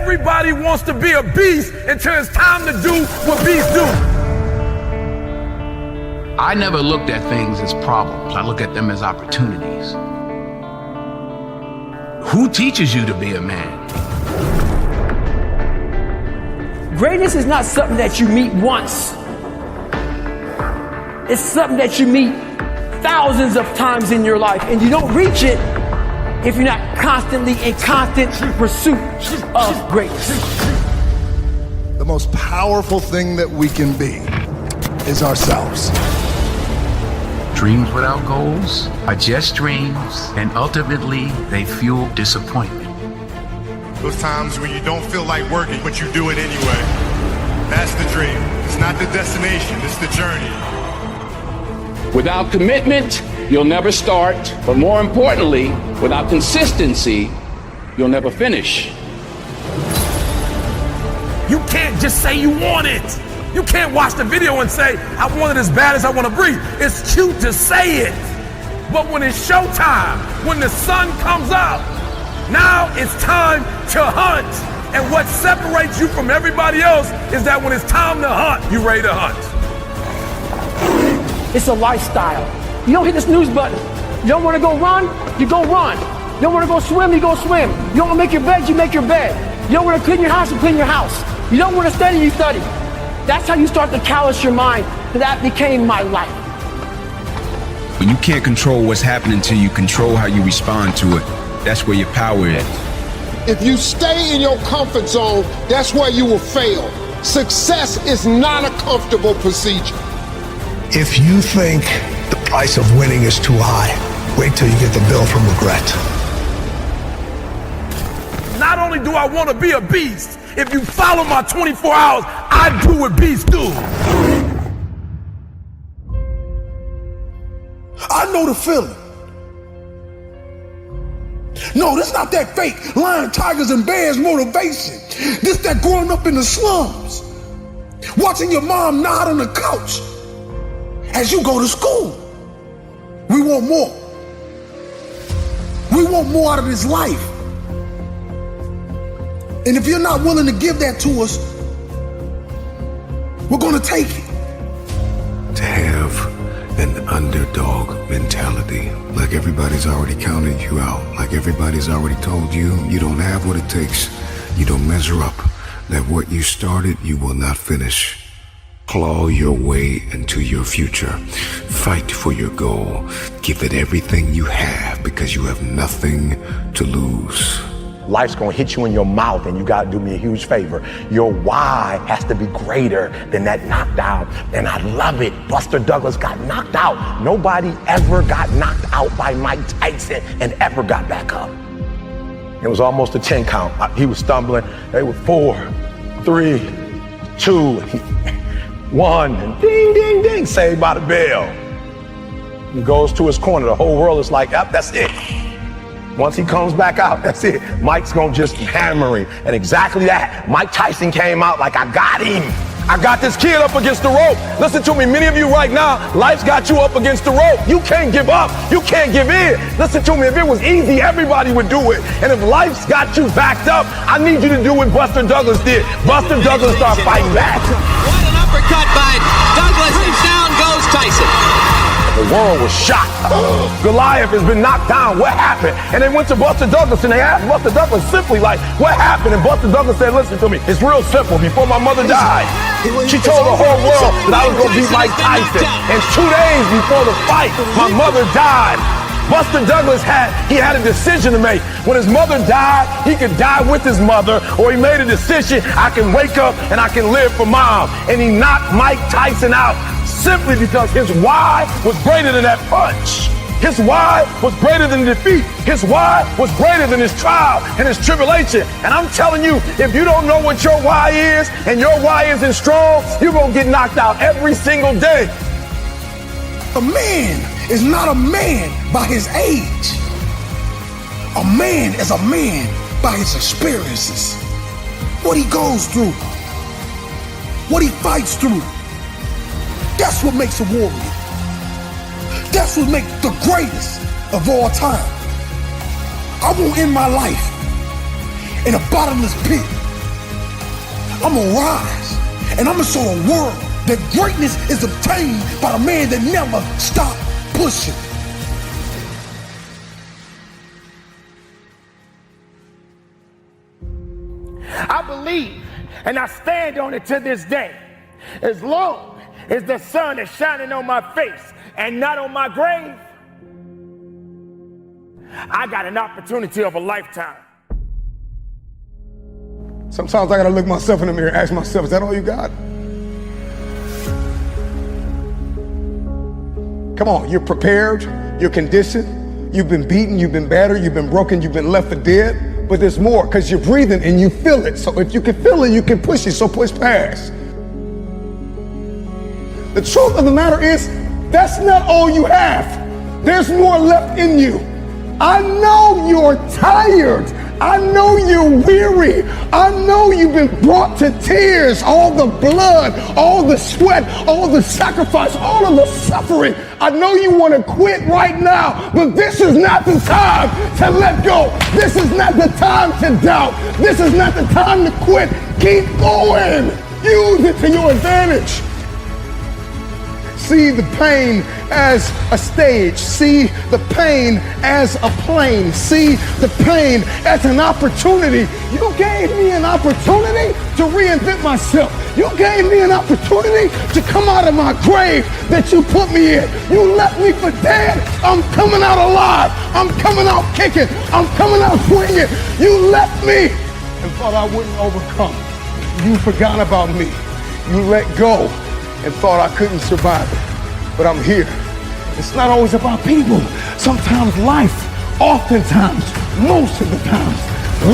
Everybody wants to be a beast until it's time to do what beasts do. I never looked at things as problems. I look at them as opportunities. Who teaches you to be a man? Greatness is not something that you meet once. It's something that you meet thousands of times in your life, and you don't reach it if you're not constantly in constant pursuit of greatness. The most powerful thing that we can be is ourselves. Dreams without goals are just dreams, and ultimately they fuel disappointment. Those times when you don't feel like working, but you do it anyway. That's the dream. It's not the destination, it's the journey. Without commitment, you'll never start. But more importantly, without consistency, you'll never finish. You can't just say you want it. You can't watch the video and say, I want it as bad as I want to breathe. It's cute to say it. But when it's showtime, when the sun comes up, now it's time to hunt. And what separates you from everybody else is that when it's time to hunt, you're ready to hunt. It's a lifestyle. You don't hit the snooze button. You don't want to go run, you go run. You don't want to go swim, you go swim. You don't want to make your bed, you make your bed. You don't want to clean your house, you clean your house. You don't want to study, you study. That's how you start to callous your mind. That became my life. When you can't control what's happening to you, control how you respond to it. That's where your power is. If you stay in your comfort zone, that's where you will fail. Success is not a comfortable procedure. If you think the price of winning is too high, wait till you get the bill from regret. Not only do I want to be a beast, if you follow my 24 hours, I do what beasts do. I know the feeling. No, this not that fake lion, tigers, and bears motivation. This that growing up in the slums, watching your mom nod on the couch as you go to school. We want more. We want more out of this life. And if you're not willing to give that to us, we're gonna take it. To have an underdog mentality, like everybody's already counted you out, like everybody's already told you you don't have what it takes, you don't measure up, that what you started you will not finish. Claw your way into your future. Fight for your goal. Give it everything you have because you have nothing to lose. Life's gonna hit you in your mouth, and you gotta do me a huge favor. Your why has to be greater than that knockdown. And I love it. Buster Douglas got knocked out. Nobody ever got knocked out by Mike Tyson and ever got back up. It was almost a 10 count. He was stumbling. They were 4, 3, 2, 1, and ding, ding, ding, saved by the bell. He goes to his corner. The whole world is like, yep, that's it. Once he comes back out, that's it. Mike's gonna just hammer him. And exactly that. Mike Tyson came out like, I got him. I got this kid up against the rope. Listen to me, many of you right now, life's got you up against the rope. You can't give up. You can't give in. Listen to me, if it was easy, everybody would do it. And if life's got you backed up, I need you to do what Buster Douglas did. Buster Douglas started fighting back. What an uppercut by Douglas, and down goes Tyson. The world was shocked. Goliath has been knocked down. What happened? And they went to Buster Douglas and they asked Buster Douglas simply like, what happened? And Buster Douglas said, listen to me, it's real simple. Before my mother died, she told the whole world that I was going to beat Mike Tyson. And 2 days before the fight, my mother died. Buster Douglas had a decision to make. When his mother died, he could die with his mother, or he made a decision, I can wake up and I can live for mom. And he knocked Mike Tyson out simply because his why was greater than that punch. His why was greater than defeat. His why was greater than his trial and his tribulation. And I'm telling you, if you don't know what your why is and your why isn't strong, you're gonna get knocked out every single day. A man is not a man by his age. A man is a man by his experiences. What he goes through. What he fights through. That's what makes a warrior. That's what makes the greatest of all time. I won't end my life in a bottomless pit I'm gonna rise. And I'm gonna show the world that greatness is obtained by the man that never stopped pushing. I believe, and I stand on it to this day. As long as the sun is shining on my face and not on my grave, I got an opportunity of a lifetime. Sometimes I gotta look myself in the mirror and ask myself, is that all you got? Come on, you're prepared, you're conditioned, you've been beaten, you've been battered, you've been broken, you've been left for dead, but there's more because you're breathing and you feel it. So if you can feel it, you can push it, so push past. The truth of the matter is, that's not all you have. There's more left in you. I know you're tired. I know you're weary. I know you've been brought to tears. All the blood, all the sweat, all the sacrifice, all of the suffering. I know you want to quit right now, but this is not the time to let go. This is not the time to doubt. This is not the time to quit. Keep going. Use it to your advantage. See the pain as a stage. See the pain as a plane. See the pain as an opportunity. You gave me an opportunity to reinvent myself. You gave me an opportunity to come out of my grave that you put me in. You left me for dead. I'm coming out alive. I'm coming out kicking. I'm coming out swinging. You left me and thought I wouldn't overcome. You forgot about me. You let go and thought I couldn't survive it. But I'm here. It's not always about people. Sometimes life, oftentimes, most of the times,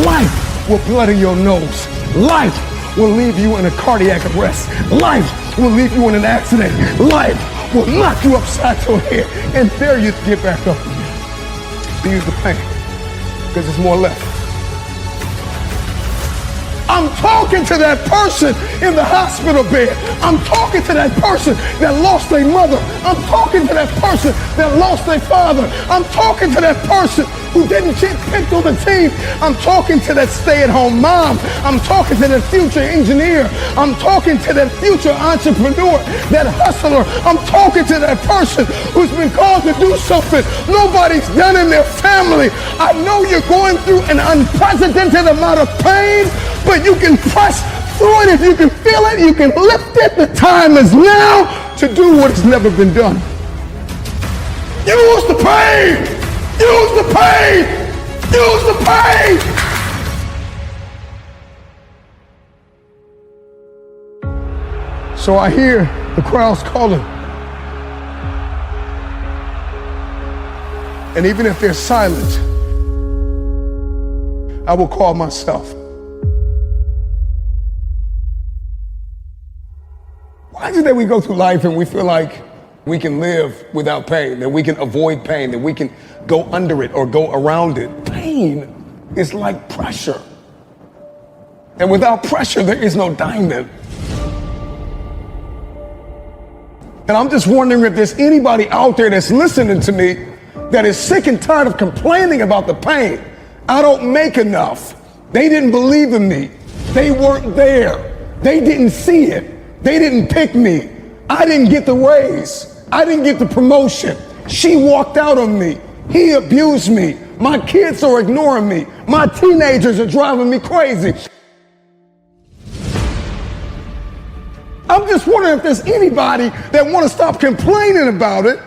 life will bloody your nose. Life will leave you in a cardiac arrest. Life will leave you in an accident. Life will knock you upside your head and dare you to get back up again. To use the pain, because there's more left. I'm talking to that person in the hospital bed. I'm talking to that person that lost their mother. I'm talking to that person that lost their father. I'm talking to that person who didn't get picked on the team. I'm talking to that stay-at-home mom. I'm talking to that future engineer. I'm talking to that future entrepreneur, that hustler. I'm talking to that person who's been called to do something nobody's done in their family. I know you're going through an unprecedented amount of pain, but you can press through it. If you can feel it, you can lift it. The time is now to do what has never been done. Use the pain! Use the pain! Use the pain! So I hear the crowds calling. And even if they're silent, I will call myself. Why is it that we go through life and we feel like we can live without pain, that we can avoid pain, that we can go under it or go around it? Pain is like pressure. And without pressure, there is no diamond. And I'm just wondering if there's anybody out there that's listening to me that is sick and tired of complaining about the pain. I don't make enough. They didn't believe in me. They weren't there. They didn't see it. They didn't pick me. I didn't get the raise. I didn't get the promotion. She walked out on me. He abused me. My kids are ignoring me. My teenagers are driving me crazy. I'm just wondering if there's anybody that want to stop complaining about it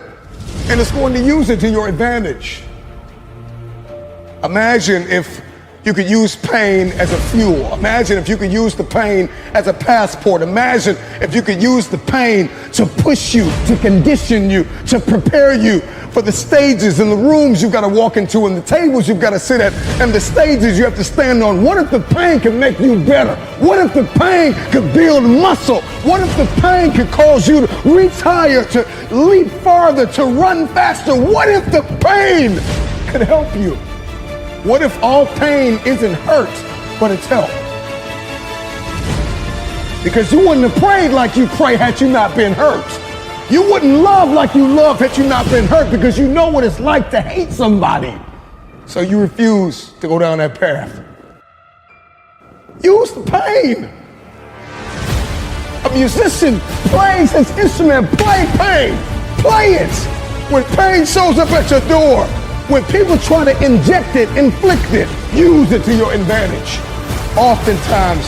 and is going to use it to your advantage. Imagine if you could use pain as a fuel. Imagine if you could use the pain as a passport. Imagine if you could use the pain to push you, to condition you, to prepare you for the stages and the rooms you've got to walk into and the tables you've got to sit at and the stages you have to stand on. What if the pain could make you better? What if the pain could build muscle? What if the pain could cause you to reach higher, to leap farther, to run faster? What if the pain could help you? What if all pain isn't hurt, but it's help? Because you wouldn't have prayed like you pray had you not been hurt. You wouldn't love like you love had you not been hurt, because you know what it's like to hate somebody. So you refuse to go down that path. Use the pain. A musician plays his instrument, play pain, play it. When pain shows up at your door, when people try to inject it, inflict it, use it to your advantage. Oftentimes,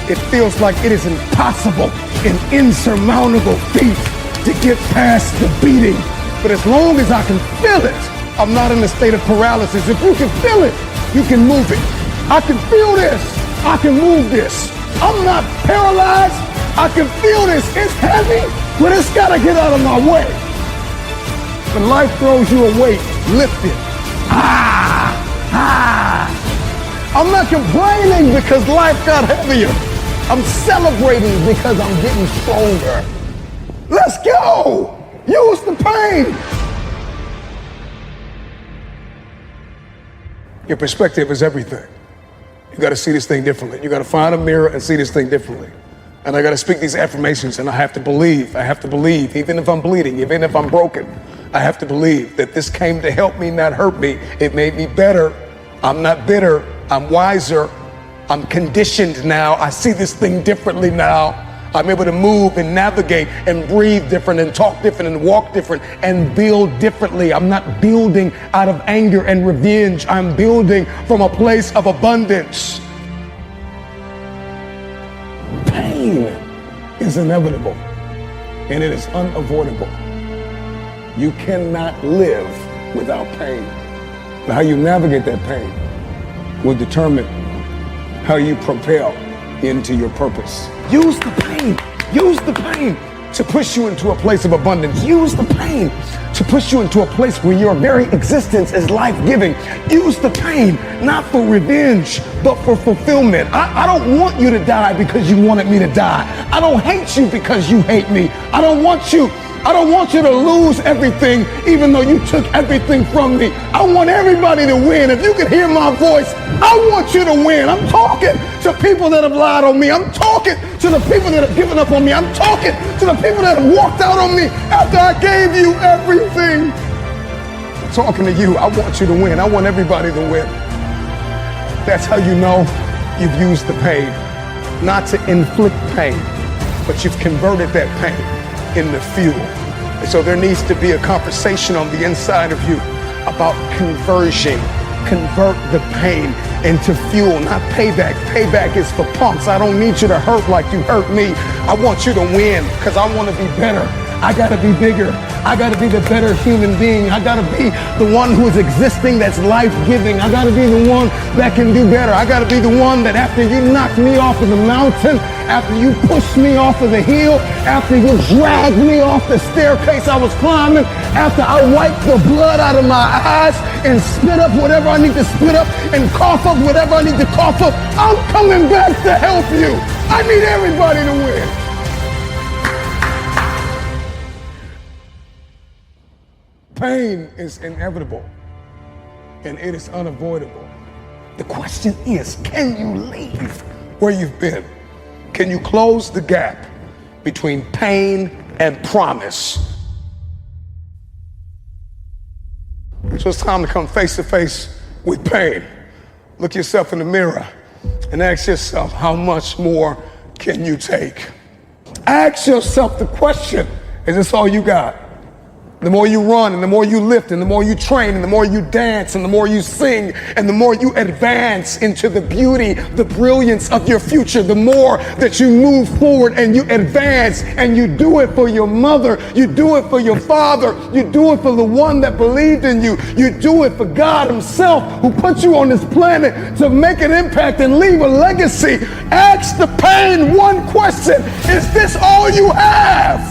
it feels like it is impossible, an insurmountable feat to get past the beating. But as long as I can feel it, I'm not in a state of paralysis. If you can feel it, you can move it. I can feel this. I can move this. I'm not paralyzed. I can feel this. It's heavy, but it's got to get out of my way. When life throws you a weight, lift it. I'm not complaining because life got heavier. I'm celebrating because I'm getting stronger. Let's go. Use the pain. Your perspective is everything. You got to see this thing differently. You got to find a mirror and see this thing differently. And I got to speak these affirmations, and I have to believe. I have to believe, even if I'm bleeding, even if I'm broken. I have to believe that this came to help me, not hurt me. It made me better. I'm not bitter. I'm wiser. I'm conditioned now. I see this thing differently now. I'm able to move and navigate and breathe different and talk different and walk different and build differently. I'm not building out of anger and revenge. I'm building from a place of abundance. Pain is inevitable and it is unavoidable. You cannot live without pain. But how you navigate that pain will determine how you propel into your purpose. Use the pain. Use the pain to push you into a place of abundance. Use the pain to push you into a place where your very existence is life-giving. Use the pain, not for revenge, but for fulfillment. I don't want you to die because you wanted me to die. I don't hate you because you hate me. I don't want you to lose everything, even though you took everything from me. I want everybody to win. If you can hear my voice, I want you to win. I'm talking to people that have lied on me. I'm talking to the people that have given up on me. I'm talking to the people that have walked out on me after I gave you everything. I'm talking to you. I want you to win. I want everybody to win. That's how you know you've used the pain. Not to inflict pain, but you've converted that pain into fuel. And so there needs to be a conversation on the inside of you about conversion. Convert the pain into fuel, not payback. Payback is for punks. I don't need you to hurt like you hurt me. I want you to win because I want to be better. I gotta be bigger. I gotta be the better human being. I gotta be the one who is existing that's life-giving. I gotta be the one that can do better. I gotta be the one that after you knocked me off of the mountain, after you pushed me off of the hill, after you dragged me off the staircase I was climbing, after I wiped the blood out of my eyes and spit up whatever I need to spit up and cough up whatever I need to cough up, I'm coming back to help you. I need everybody to win. Pain is inevitable and it is unavoidable. The question is, can you leave where you've been? Can you close the gap between pain and promise? So it's time to come face to face with pain. Look yourself in the mirror and ask yourself, how much more can you take? Ask yourself the question, is this all you got? The more you run and the more you lift and the more you train and the more you dance and the more you sing and the more you advance into the beauty, the brilliance of your future, the more that you move forward and you advance and you do it for your mother, you do it for your father, you do it for the one that believed in you, you do it for God himself who put you on this planet to make an impact and leave a legacy. Ask the pain one question, is this all you have?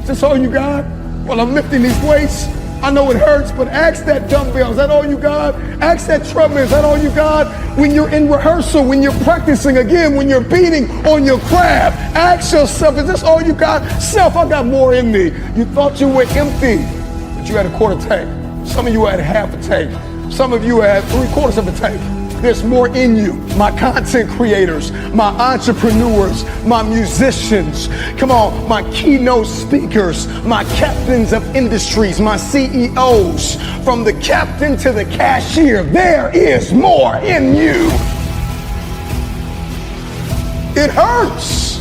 Is this all you got? Well, I'm lifting these weights. I know it hurts, but ask that dumbbell, is that all you got? Ask that treadmill, is that all you got? When you're in rehearsal, when you're practicing again, when you're beating on your craft, ask yourself, is this all you got? Self, I got more in me. You thought you were empty, but you had a quarter tank. Some of you had half a tank. Some of you had 3/4 of a tank. There's more in you. My content creators, my entrepreneurs, my musicians, come on, my keynote speakers, my captains of industries, my CEOs, from the captain to the cashier, there is more in you. It hurts.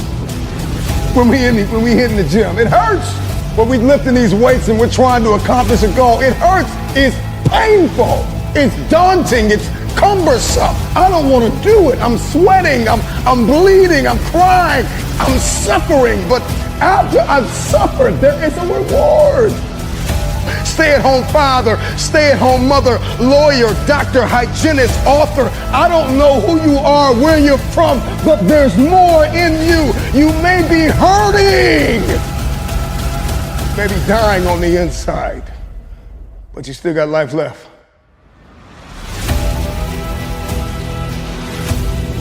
when we hitting the gym. It hurts when we lifting these weights and we're trying to accomplish a goal. It hurts. It's painful. It's daunting. It's cumbersome. I don't want to do it. I'm sweating. I'm bleeding. I'm crying. I'm suffering. But after I've suffered, there is a reward. Stay-at-home father, stay-at-home mother, lawyer, doctor, hygienist, author. I don't know who you are, where you're from, but there's more in you. You may be hurting, maybe dying on the inside, but you still got life left.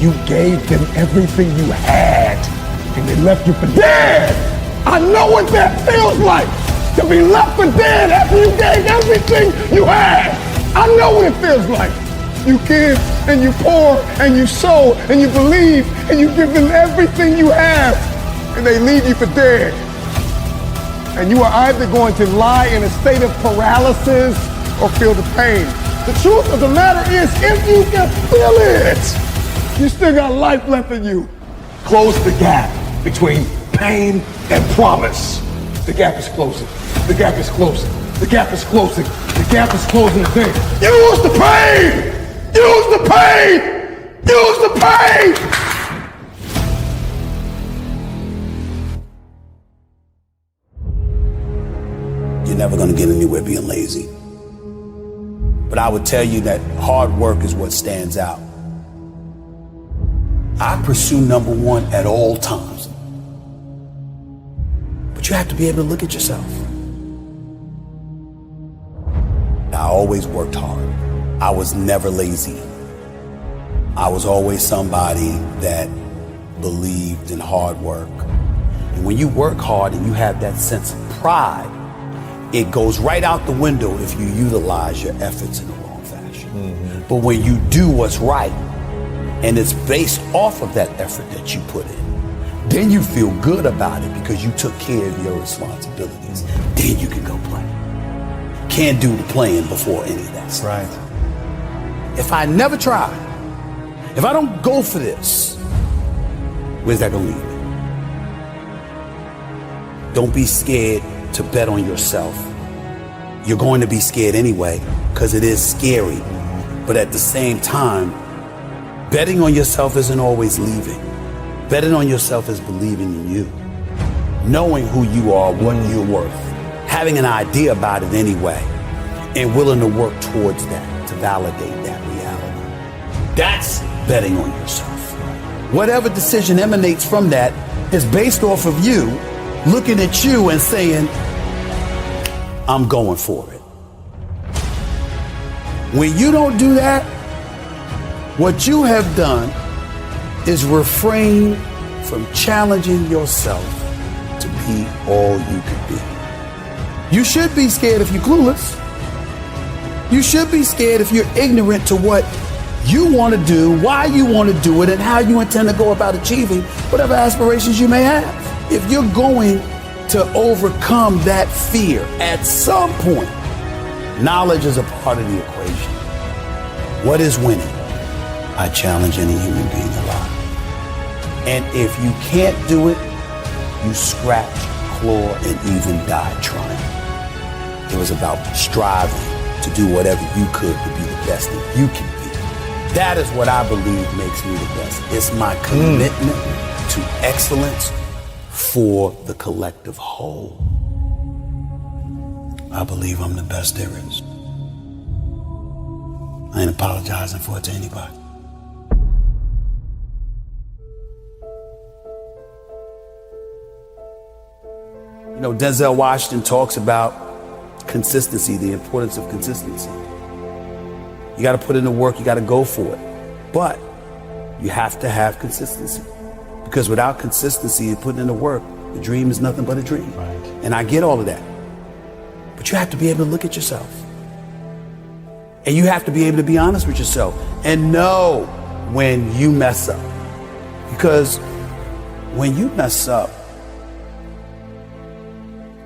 You gave them everything you had, and they left you for dead. I know what that feels like. To be left for dead after you gave everything you had. I know what it feels like. You give and you pour and you sow and you believe and you give them everything you have and they leave you for dead. And you are either going to lie in a state of paralysis or feel the pain. The truth of the matter is, if you can feel it, you still got life left in you. Close the gap between pain and promise. The gap is closing. The gap is closing. The gap is closing. The gap is closing today. Use the pain! Use the pain! Use the pain! You're never going to get anywhere being lazy. But I would tell you that hard work is what stands out. I pursue number one at all times. But you have to be able to look at yourself. I always worked hard. I was never lazy. I was always somebody that believed in hard work. And when you work hard and you have that sense of pride, it goes right out the window if you utilize your efforts in the wrong fashion. Mm-hmm. But when you do what's right, and it's based off of that effort that you put in, then you feel good about it because you took care of your responsibilities. Then you can go play. Can't do the playing before any of that stuff. Right. If I never try, if I don't go for this, where's that gonna lead me? Don't be scared to bet on yourself. You're going to be scared anyway because it is scary. But at the same time, betting on yourself isn't always leaving. Betting on yourself is believing in you. Knowing who you are, what you're worth. Having an idea about it anyway. And willing to work towards that, to validate that reality. That's betting on yourself. Whatever decision emanates from that is based off of you looking at you and saying, I'm going for it. When you don't do that, what you have done is refrain from challenging yourself to be all you could be. You should be scared if you're clueless. You should be scared if you're ignorant to what you want to do, why you want to do it, and how you intend to go about achieving whatever aspirations you may have. If you're going to overcome that fear at some point, knowledge is a part of the equation. What is winning? I challenge any human being alive. And if you can't do it, you scratch, claw, and even die trying. It was about striving to do whatever you could to be the best that you can be. That is what I believe makes me the best. It's my commitment to excellence for the collective whole. I believe I'm the best there is. I ain't apologizing for it to anybody. You know, Denzel Washington talks about consistency, the importance of consistency. You got to put in the work, you got to go for it. But you have to have consistency. Because without consistency and putting in the work, the dream is nothing but a dream. Right. And I get all of that. But you have to be able to look at yourself. And you have to be able to be honest with yourself and know when you mess up. Because when you mess up,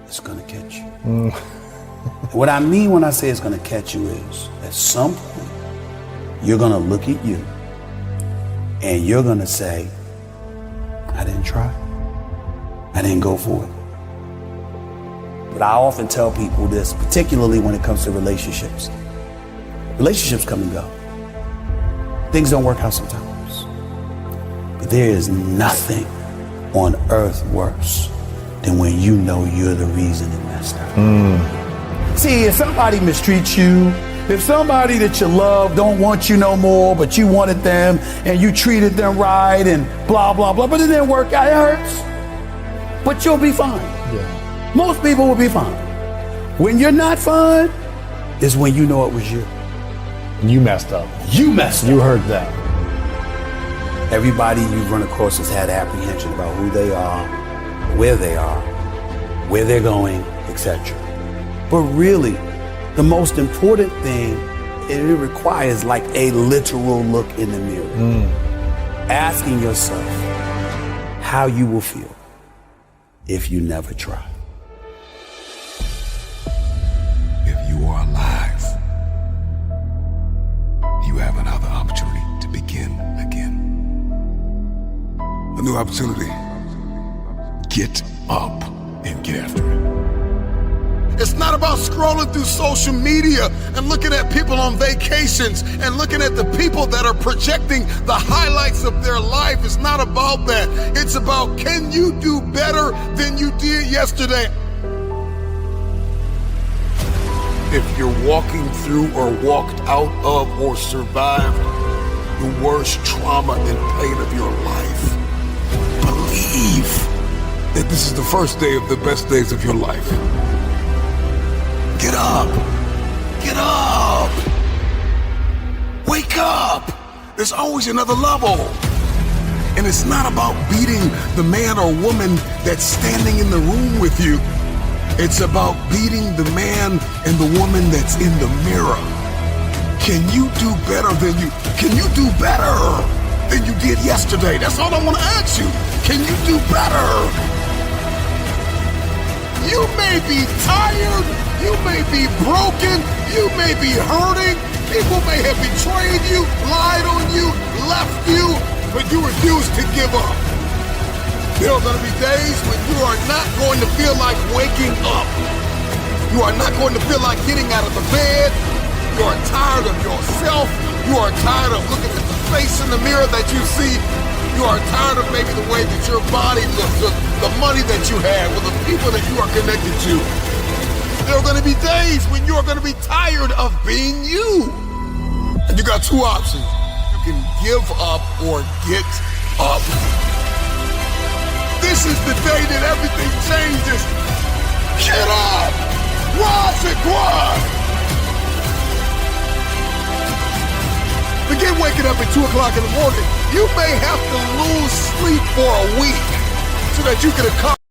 it's going to catch you. What I mean when I say it's going to catch you is, at some point, you're going to look at you and you're going to say, I didn't try. I didn't go for it. But I often tell people this, particularly when it comes to relationships. Relationships come and go. Things don't work out sometimes. But there is nothing on earth worse than when you know you're the reason it messed up. See, if somebody mistreats you, if somebody that you love don't want you no more, but you wanted them and you treated them right and blah, blah, blah, but it didn't work out, it hurts. But you'll be fine. Yeah. Most people will be fine. When you're not fine is when you know it was you. You messed up. You messed up. You heard that. Everybody you've run across has had apprehension about who they are, where they're going, etc. But really, the most important thing, it requires like a literal look in the mirror. Asking yourself how you will feel if you never try. If you are alive, you have another opportunity to begin again. A new opportunity. Get up and get after it. It's not about scrolling through social media and looking at people on vacations and looking at the people that are projecting the highlights of their life. It's not about that. It's about, can you do better than you did yesterday? If you're walking through or walked out of or survived the worst trauma and pain of your life, believe that this is the first day of the best days of your life. Get up! Get up! Wake up! There's always another level. And it's not about beating the man or woman that's standing in the room with you. It's about beating the man and the woman that's in the mirror. Can you do better than you did yesterday? That's all I want to ask you. Can you do better? You may be tired, you may be broken, you may be hurting, people may have betrayed you, lied on you, left you, but you refuse to give up. There are going to be days when you are not going to feel like waking up. You are not going to feel like getting out of the bed. You are tired of yourself. You are tired of looking at the face in the mirror that you see. You are tired of maybe the way that your body looks, the money that you have, or the people that you are connected to. There are going to be days when you are going to be tired of being you. And you got two options. You can give up or get up. This is the day that everything changes. Get up! Rise and grind! Forget waking up at 2 o'clock in the morning. You may have to lose sleep for a week so that you can accomplish.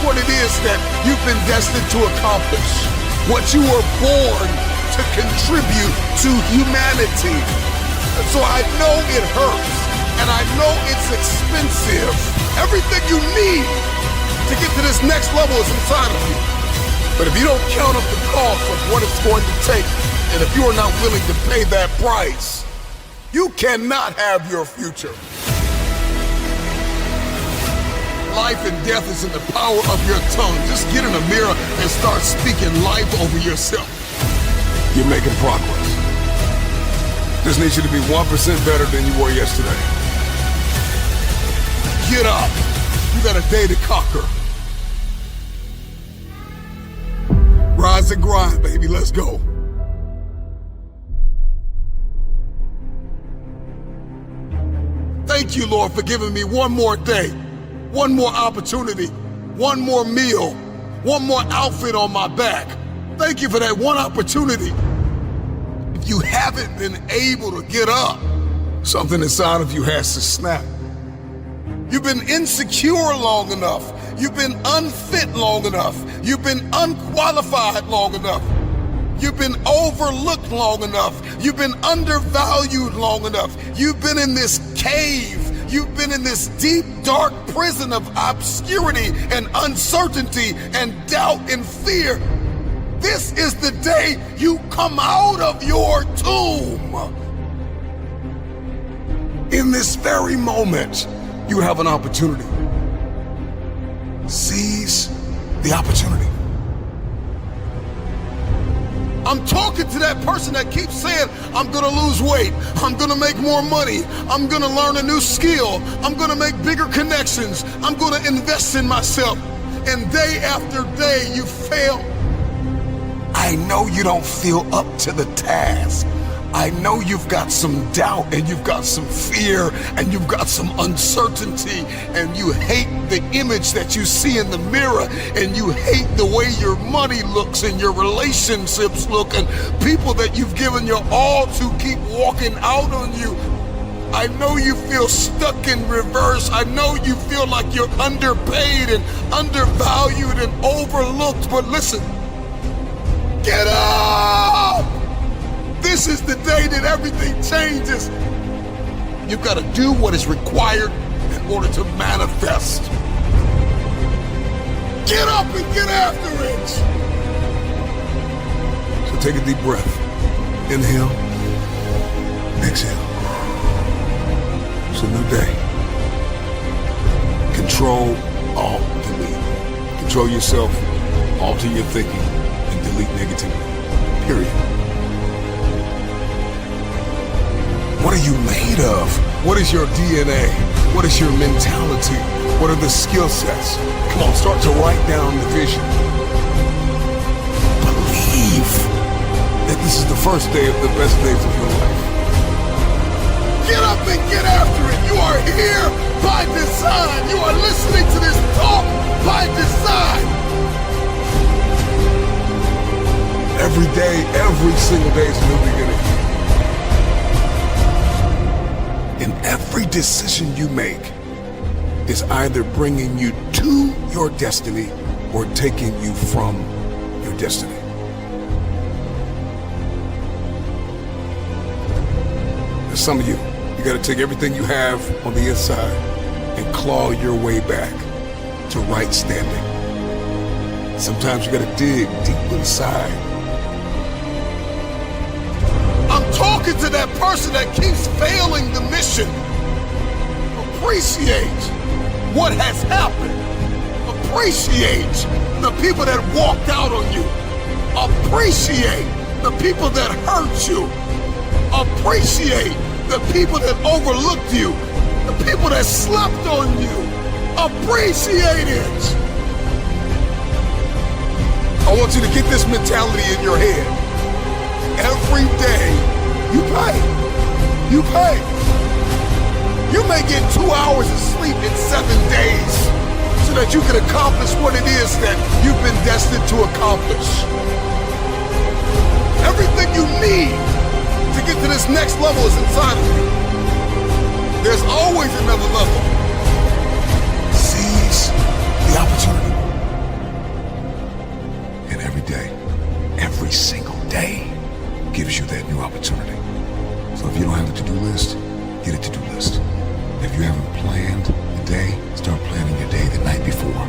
What it is that you've been destined to accomplish, what you were born to contribute to humanity. And so I know it hurts, and I know it's expensive. Everything you need to get to this next level is inside of you. But if you don't count up the cost of what it's going to take, and if you are not willing to pay that price, you cannot have your future. Life and death is in the power of your tongue. Just get in the mirror and start speaking life over yourself. You're making progress. Just need you to be 1% better than you were yesterday. Get up. You got a day to conquer. rise and grind, baby. Let's go. Thank you, Lord, for giving me one more day, one more opportunity, one more meal, one more outfit on my back. Thank you for that one opportunity. If you haven't been able to get up, something inside of you has to snap. You've been insecure long enough. You've been unfit long enough. You've been unqualified long enough. You've been overlooked long enough. You've been undervalued long enough. You've been in this cave. You've been in this deep, dark prison of obscurity and uncertainty and doubt and fear. This is the day you come out of your tomb. In this very moment, you have an opportunity. Seize the opportunity. I'm talking to that person that keeps saying, I'm gonna lose weight, I'm gonna make more money, I'm gonna learn a new skill, I'm gonna make bigger connections, I'm gonna invest in myself. And day after day, you fail. I know you don't feel up to the task. I know you've got some doubt and you've got some fear and you've got some uncertainty and you hate the image that you see in the mirror and you hate the way your money looks and your relationships look and people that you've given your all to keep walking out on you. I know you feel stuck in reverse. I know you feel like you're underpaid and undervalued and overlooked, but listen, get up! This is the day that everything changes. You've got to do what is required in order to manifest. Get up and get after it. So take a deep breath. Inhale. Exhale. It's a new day. Control, alt, delete. Control yourself, alter your thinking, and delete negativity. Period. What are you made of? What is your DNA? What is your mentality? What are the skill sets? Come on, start to write down the vision. Believe that this is the first day of the best days of your life. Get up and get after it. You are here by design. You are listening to this talk by design. Every day, every single day is a new beginning. And every decision you make is either bringing you to your destiny or taking you from your destiny. There's some of you gotta take everything you have on the inside and claw your way back to right standing. Sometimes you gotta dig deep inside. I'm talking to that person that keeps failing the mission. Appreciate what has happened. Appreciate the people that walked out on you. Appreciate the people that hurt you. Appreciate the people that overlooked you. The people that slept on you. Appreciate it. I want you to get this mentality in your head. Every day, you pay. You pay. You may get 2 hours of sleep in 7 days so that you can accomplish what it is that you've been destined to accomplish. Everything you need to get to this next level is inside of you. There's always another level. Seize the opportunity. And every day, every single day, gives you that new opportunity. So if you don't have a to-do list, get a to-do list. If you haven't planned the day, start planning your day the night before.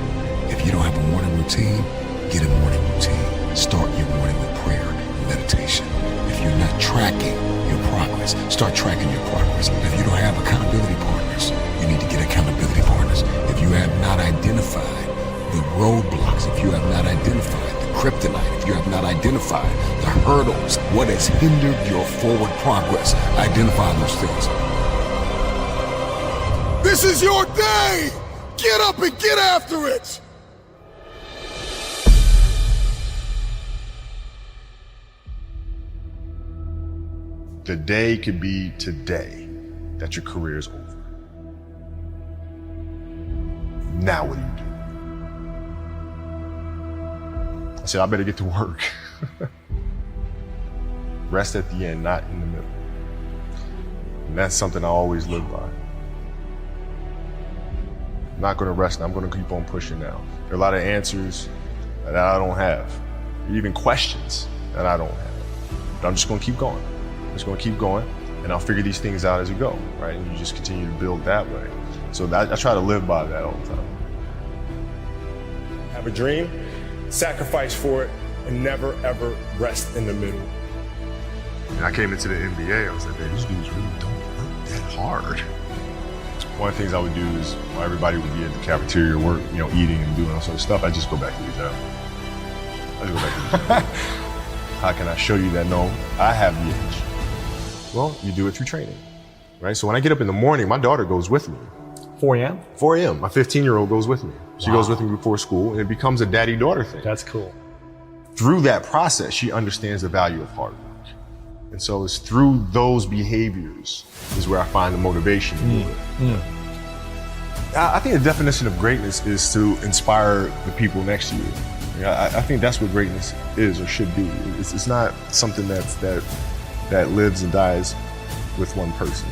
If you don't have a morning routine, get a morning routine. Start your morning with prayer and meditation. If you're not tracking your progress, start tracking your progress. If you don't have accountability partners, you need to get accountability partners. If you have not identified the roadblocks, if you have not identified kryptonite, if you have not identified the hurdles, what has hindered your forward progress, identify those things. This is your day! Get up and get after it! The day could be today that your career is over. Now what do you do? I said, I better get to work. Rest at the end, not in the middle. And that's something I always live by. I'm not gonna rest, I'm gonna keep on pushing now. There are a lot of answers that I don't have, even questions that I don't have. But I'm just gonna keep going. I'm just gonna keep going, and I'll figure these things out as you go, right? And you just continue to build that way. So I try to live by that all the time. Have a dream, sacrifice for it, and never ever rest in the middle. And I came into the NBA, I was like, man, these dudes really don't work that hard. One of the things I would do is while everybody would be at the cafeteria work, eating and doing all sorts of stuff, I just go back to the job. How can I show you that, no, I have the edge? Well, you do it through training, right? So when I get up in the morning, my daughter goes with me. 4 a.m.? 4 a.m. My 15-year-old goes with me. She goes with me before school, and it becomes a daddy-daughter thing. That's cool. Through that process, she understands the value of hard work. And so it's through those behaviors is where I find the motivation to do it. I think the definition of greatness is to inspire the people next to you. I think that's what greatness is or should be. It's not something that lives and dies with one person.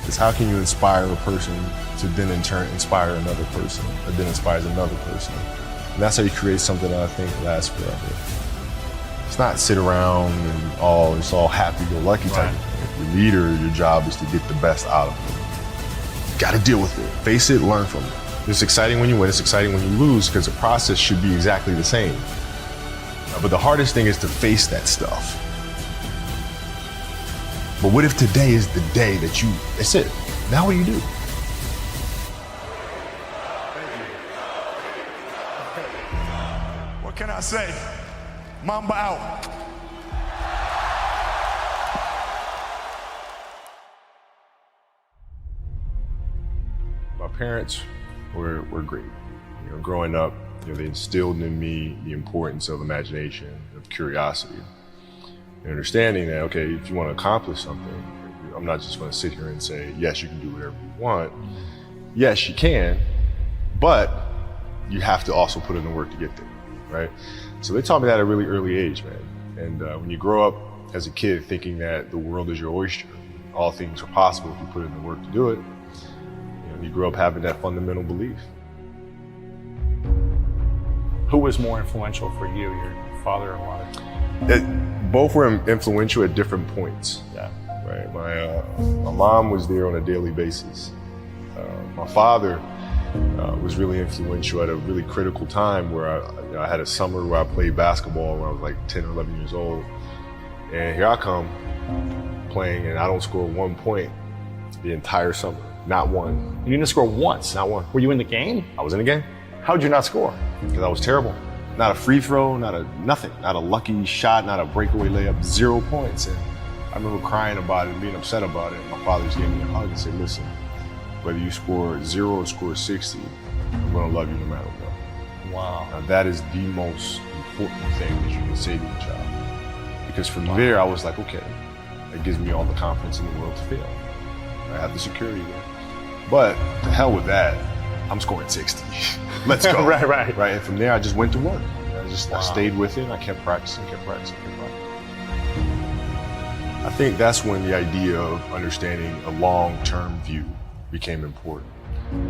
It's how can you inspire a person to then in turn inspire another person, that then inspires another person. And that's how you create something that I think lasts forever. It's not sit around and it's all happy-go-lucky type of thing. If you're a leader, your job is to get the best out of it. You gotta deal with it, face it, learn from it. It's exciting when you win, it's exciting when you lose, because the process should be exactly the same. But the hardest thing is to face that stuff. But what if today is the day that's it, now what do you do? What can I say? Mamba out. My parents were great. Growing up, they instilled in me the importance of imagination, of curiosity, and understanding that, okay, if you want to accomplish something, I'm not just going to sit here and say, yes, you can do whatever you want. Yes, you can, but you have to also put in the work to get there, right? So they taught me that at a really early age, man. And when you grow up as a kid thinking that the world is your oyster, all things are possible if you put in the work to do it, you grow up having that fundamental belief. Who was more influential for you, your father or mother? Both were influential at different points. Yeah. Right. My mom was there on a daily basis. My father was really influential at a really critical time where I had a summer where I played basketball when I was like 10 or 11 years old. And here I come playing and I don't score 1 point the entire summer. Not one. You didn't score once? Not one. Were you in the game? I was in the game. How'd you not score? Because I was terrible. Not a free throw, nothing. Not a lucky shot, not a breakaway layup, 0 points. And I remember crying about it and being upset about it. My father just gave me a hug and said, listen, whether you score 0 or score 60, I'm gonna love you no matter what. Wow. Now that is the most important thing that you can say to a child. Because from there, I was like, okay, that gives me all the confidence in the world to fail. I have the security there. But to hell with that, I'm scoring 60. Let's go. Right. And from there, I just went to work. I stayed with it. I kept practicing. I think that's when the idea of understanding a long-term view became important.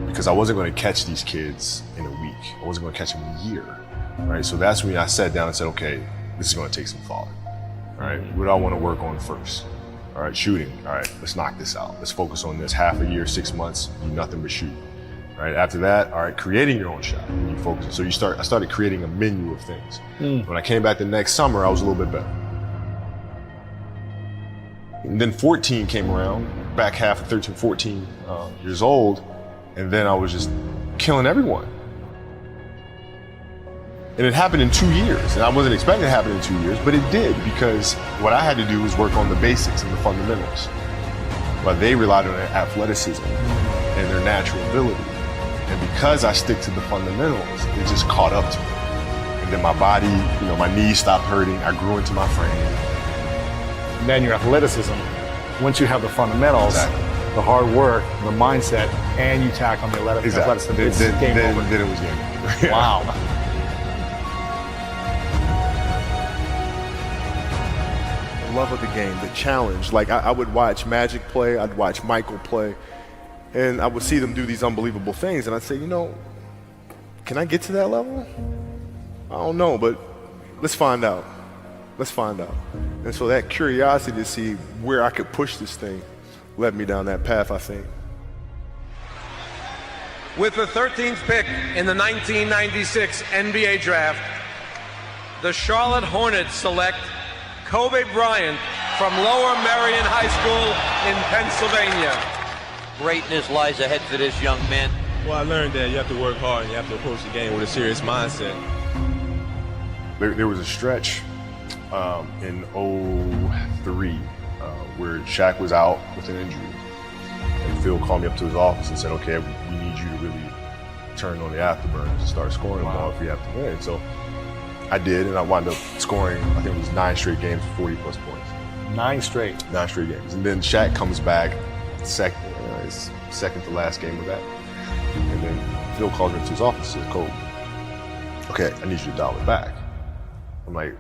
Because I wasn't going to catch these kids in a week. I wasn't going to catch them in a year. Right. So that's when I sat down and said, okay, this is going to take some thought. Right. What do I want to work on first? All right, shooting. All right, let's knock this out. Let's focus on this. Half a year, 6 months, do nothing but shoot. Right. After that, all right, creating your own shot. And you focus. So I started creating a menu of things. When I came back the next summer, I was a little bit better. And then 14 came around, back half of 13, 14 years old, and then I was just killing everyone. And it happened in 2 years, and I wasn't expecting it to happen in 2 years, but it did, because what I had to do was work on the basics and the fundamentals. While they relied on their athleticism and their natural ability. And because I stick to the fundamentals, it just caught up to me. And then my body, my knees stopped hurting, I grew into my frame. And then your athleticism once you have the fundamentals, the hard work, the mindset, and you tack on the athleticism, it's game over. Then it was game over. Wow. The love of the game, the challenge. Like I would watch Magic play, I'd watch Michael play, and I would see them do these unbelievable things, and I'd say, you know, can I get to that level? I don't know, but let's find out. Let's find out. And so that curiosity to see where I could push this thing led me down that path, I think. With the 13th pick in the 1996 NBA Draft, the Charlotte Hornets select Kobe Bryant from Lower Merion High School in Pennsylvania. Greatness lies ahead for this young man. Well, I learned that you have to work hard and you have to approach the game with a serious mindset. There was a stretch in 03 where Shaq was out with an injury. And Phil called me up to his office and said, okay, we need you to really turn on the afterburners and start scoring the ball if we have to win. So I did, and I wound up scoring, I think it was 9 straight games for 40 plus points. 9 straight? 9 straight games. And then Shaq comes back, his second to last game of that. And then Phil calls me to his office and says, Kobe, okay, I need you to dial it back. I'm like,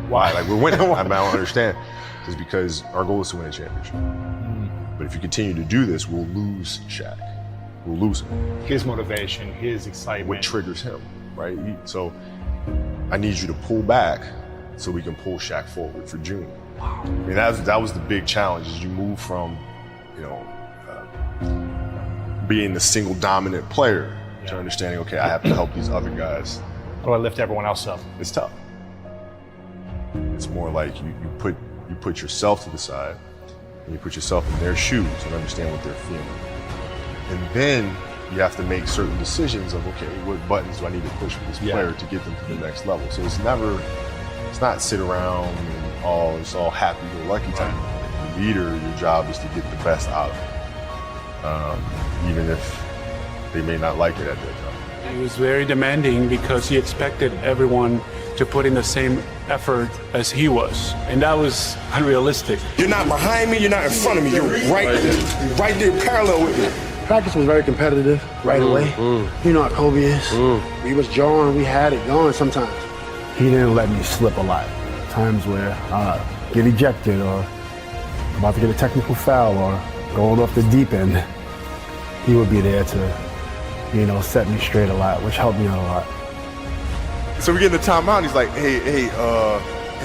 why? Like, we're winning. I don't understand. It's because our goal is to win a championship. But if you continue to do this, we'll lose Shaq. We'll lose him. His motivation, his excitement. What triggers him, right? So I need you to pull back so we can pull Shaq forward for June. Wow. I mean, that was the big challenge, is you move from, you know, being the single dominant player to understanding, okay, I have to help these other guys. How do I lift everyone else up? It's tough. It's more like you put yourself to the side and you put yourself in their shoes and understand what they're feeling. And then you have to make certain decisions of, okay, what buttons do I need to push for this player to get them to the next level? So it's not sit around and it's all happy-go-lucky type of thing. Leader, your job is to get the best out of them, even if they may not like it at that time. He was very demanding because he expected everyone to put in the same effort as he was, and that was unrealistic. You're not behind me, you're not in front of me, you're right there parallel with me. Practice was very competitive right away. You know how Kobe is. We was drawing, we had it going sometimes. He didn't let me slip a lot. Times where I get ejected or about to get a technical foul or going off the deep end, he would be there to, you know, set me straight a lot, which helped me out a lot. So we get in the timeout, and he's like, hey,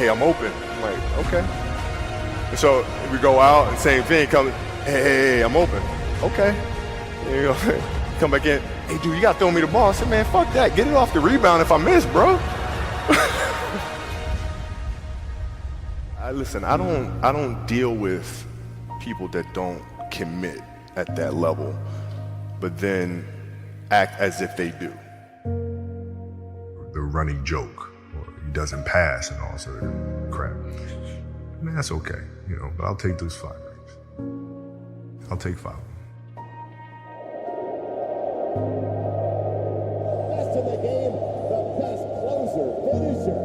I'm open. I'm like, okay. And so we go out, and same thing, hey, I'm open. Okay. There you go. Come back in, hey, dude, you got to throw me the ball. I said, man, fuck that. Get it off the rebound if I miss, bro. Listen, I don't deal with people that don't commit at that level, but then act as if they do. The running joke, or he doesn't pass and all sort of crap. I mean, that's okay, you know, but I'll take those 5 rings. I'll take 5 of them. Best in the game, the best closer, finisher,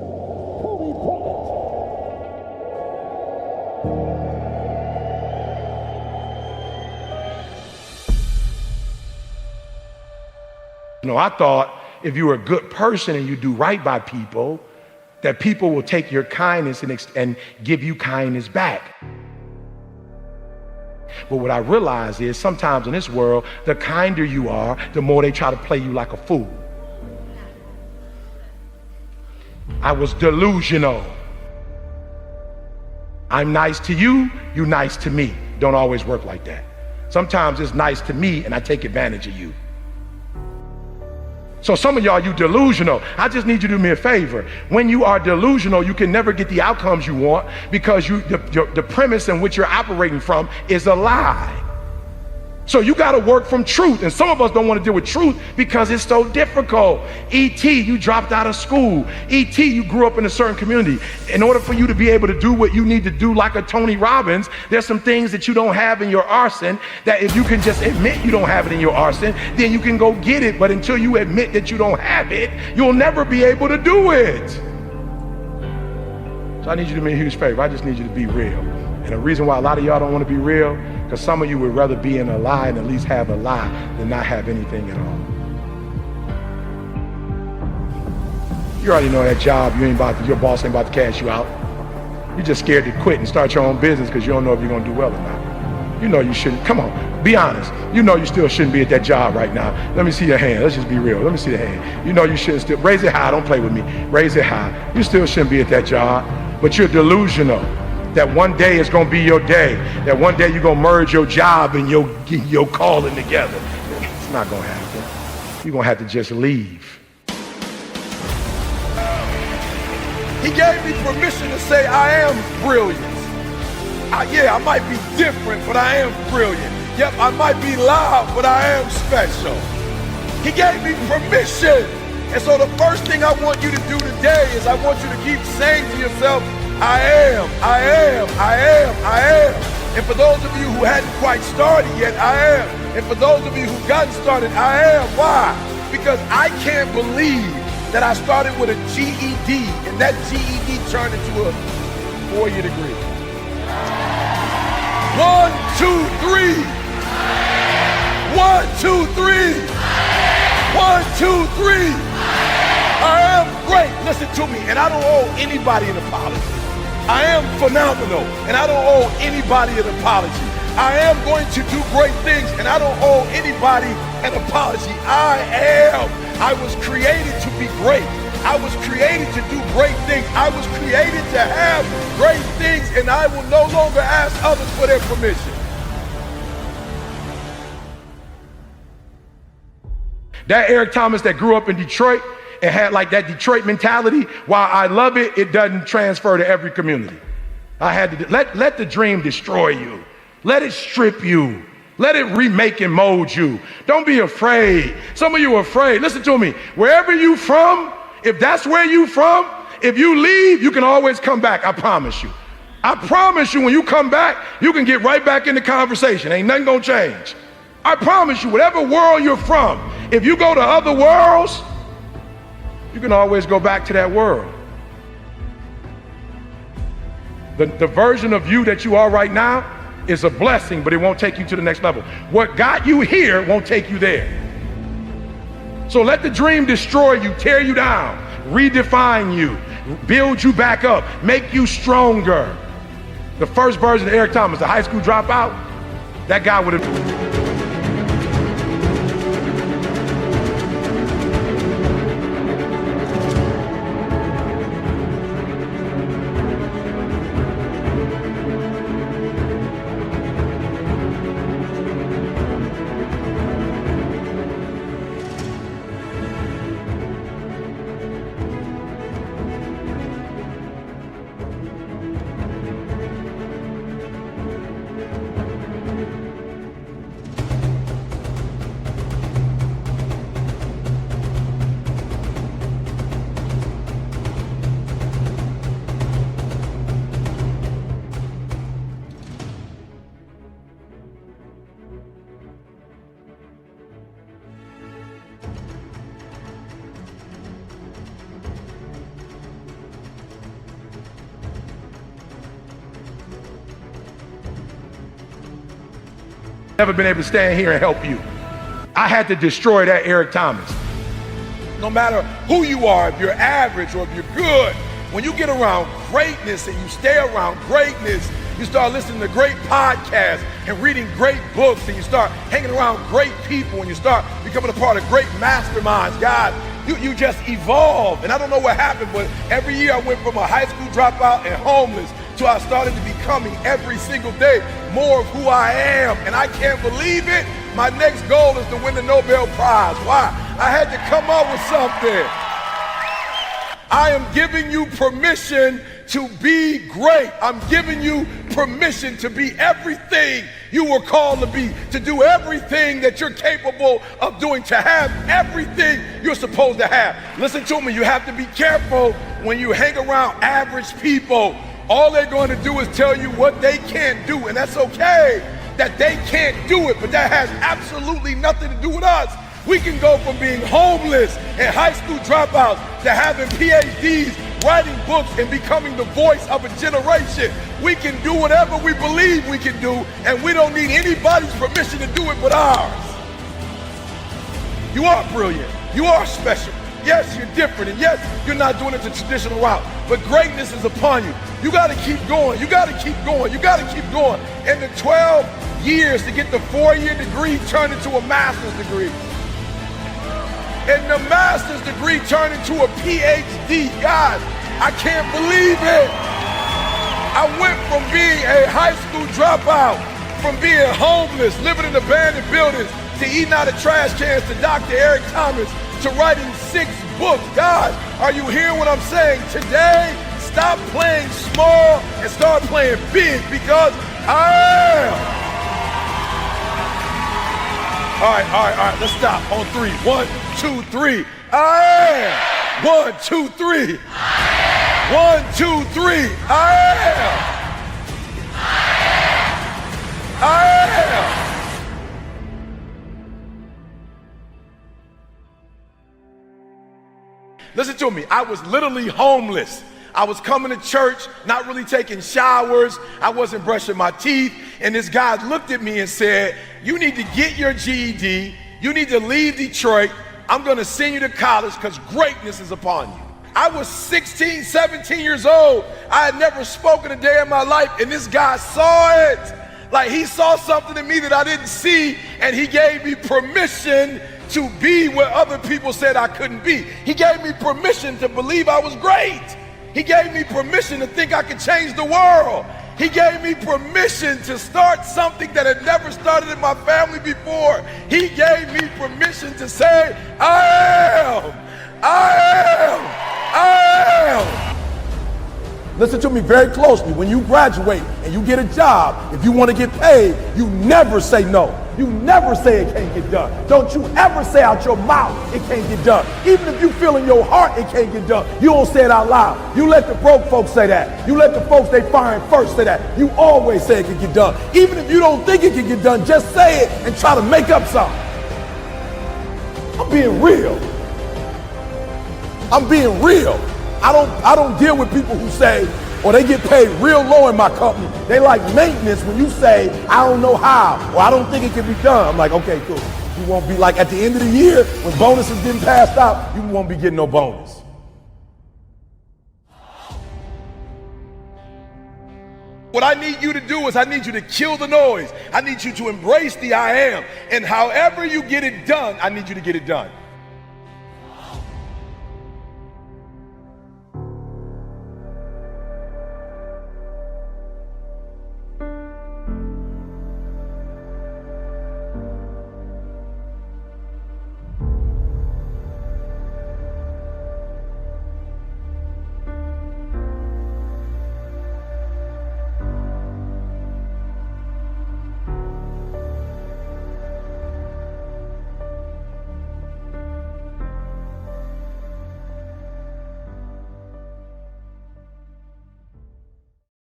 Kobe Bryant. You know, I thought if you were a good person and you do right by people, that people will take your kindness and give you kindness back. But what I realize is sometimes in this world, the kinder you are, the more they try to play you like a fool. I was delusional. I'm nice to you, you nice to me. Don't always work like that. Sometimes it's nice to me and I take advantage of you. So some of y'all, you delusional. I just need you to do me a favor. When you are delusional, you can never get the outcomes you want because the premise in which you're operating from is a lie. So you got to work from truth. And some of us don't want to deal with truth because it's so difficult. E.T., you dropped out of school. E.T., you grew up in a certain community. In order for you to be able to do what you need to do like a Tony Robbins, there's some things that you don't have in your arsenal that if you can just admit you don't have it in your arsenal, then you can go get it. But until you admit that you don't have it, you'll never be able to do it. So I need you to do me a huge favor. I just need you to be real. And the reason why a lot of y'all don't want to be real, because some of you would rather be in a lie and at least have a lie than not have anything at all. You already know that job, your boss ain't about to cash you out. You're just scared to quit and start your own business because you don't know if you're going to do well or not. You know you shouldn't. Come on, be honest. You know you still shouldn't be at that job right now. Let me see your hand. Let's just be real. Let me see the hand. You know you shouldn't still. Raise it high. Don't play with me. Raise it high. You still shouldn't be at that job. But you're delusional that one day is going to be your day. That one day you're going to merge your job and your calling together. It's not going to happen. You're going to have to just leave. He gave me permission to say I am brilliant. I might be different, but I am brilliant. Yep, I might be loud, but I am special. He gave me permission. And so the first thing I want you to do today is I want you to keep saying to yourself, I am, I am, I am, I am. And for those of you who hadn't quite started yet, I am. And for those of you who've gotten started, I am. Why? Because I can't believe that I started with a GED and that GED turned into a 4-year degree. 1, 2, 3. 1, 2, 3. I am great. Listen to me. And I don't owe anybody an apology. I am phenomenal. And I don't owe anybody an apology. I am going to do great things. And I don't owe anybody an apology. I am. I was created to be great. I was created to do great things. I was created to have great things, and I will no longer ask others for their permission. That Eric Thomas that grew up in Detroit and had like that Detroit mentality, while I love it, it doesn't transfer to every community. I had to let the dream destroy you. Let it strip you. Let it remake and mold you. Don't be afraid. Some of you are afraid. Listen to me. Wherever you from, if that's where you from, if you leave, you can always come back. I promise you. I promise you when you come back, you can get right back in the conversation. Ain't nothing gonna change. I promise you, whatever world you're from, if you go to other worlds, you can always go back to that world. The version of you that you are right now is a blessing, but it won't take you to the next level. What got you here won't take you there. So let the dream destroy you, tear you down, redefine you, build you back up, make you stronger. The first version of Eric Thomas, the high school dropout, that guy would have... Never been able to stand here and help you. I had to destroy that Eric Thomas. No matter who you are, if you're average or if you're good, when you get around greatness and you stay around greatness, you start listening to great podcasts and reading great books, and you start hanging around great people, and you start becoming a part of great masterminds. God, you just evolve. And I don't know what happened, but every year I went from a high school dropout and homeless to I started to becoming every single day more of who I am. And I can't believe it. My next goal is to win the Nobel Prize. Why? I had to come up with something. I am giving you permission to be great. I'm giving you permission to be everything you were called to be, to do everything that you're capable of doing, to have everything you're supposed to have. Listen to me, you have to be careful when you hang around average people. All they're going to do is tell you what they can't do, and that's okay that they can't do it, but that has absolutely nothing to do with us. We can go from being homeless and high school dropouts to having PhDs, writing books and becoming the voice of a generation. We can do whatever we believe we can do, and we don't need anybody's permission to do it but ours. You are brilliant. You are special. Yes, you're different, and yes, you're not doing it the traditional route, but greatness is upon you. You got to keep going. You got to keep going. You got to keep going. And the 12 years to get the 4-year degree turned into a master's degree. And the master's degree turned into a PhD. God, I can't believe it. I went from being a high school dropout, from being homeless, living in abandoned buildings, to eating out of trash cans, to Dr. Eric Thomas, to writing 6 books. God, are you hearing what I'm saying? Today, stop playing small and start playing big, because I am. All right, let's stop on 3. 1, 2, 3. I am. 1, 2, 3. 1, 2, 3. I am. I am. Listen to me. I was literally homeless. I was coming to church, not really taking showers. I wasn't brushing my teeth. And this guy looked at me and said, you need to get your GED. You need to leave Detroit. I'm going to send you to college because greatness is upon you. I was 16, 17 years old. I had never spoken a day in my life. And this guy saw it. Like, he saw something in me that I didn't see. And he gave me permission to be where other people said I couldn't be. He gave me permission to believe I was great. He gave me permission to think I could change the world. He gave me permission to start something that had never started in my family before. He gave me permission to say, I am. Listen to me very closely. When you graduate and you get a job, if you want to get paid, you never say no. You never say it can't get done. Don't you ever say out your mouth it can't get done. Even if you feel in your heart it can't get done, you don't say it out loud. You let the broke folks say that. You let the folks they firing first say that. You always say it can get done. Even if you don't think it can get done, just say it and try to make up something. I'm being real. I'm being real. I don't deal with people who say, or they get paid real low in my company. They like maintenance when you say, I don't know how, or I don't think it can be done. I'm like, okay, cool. You won't be like at the end of the year when bonuses getting passed out, you won't be getting no bonus. What I need you to do is I need you to kill the noise. I need you to embrace the I am. And however you get it done, I need you to get it done.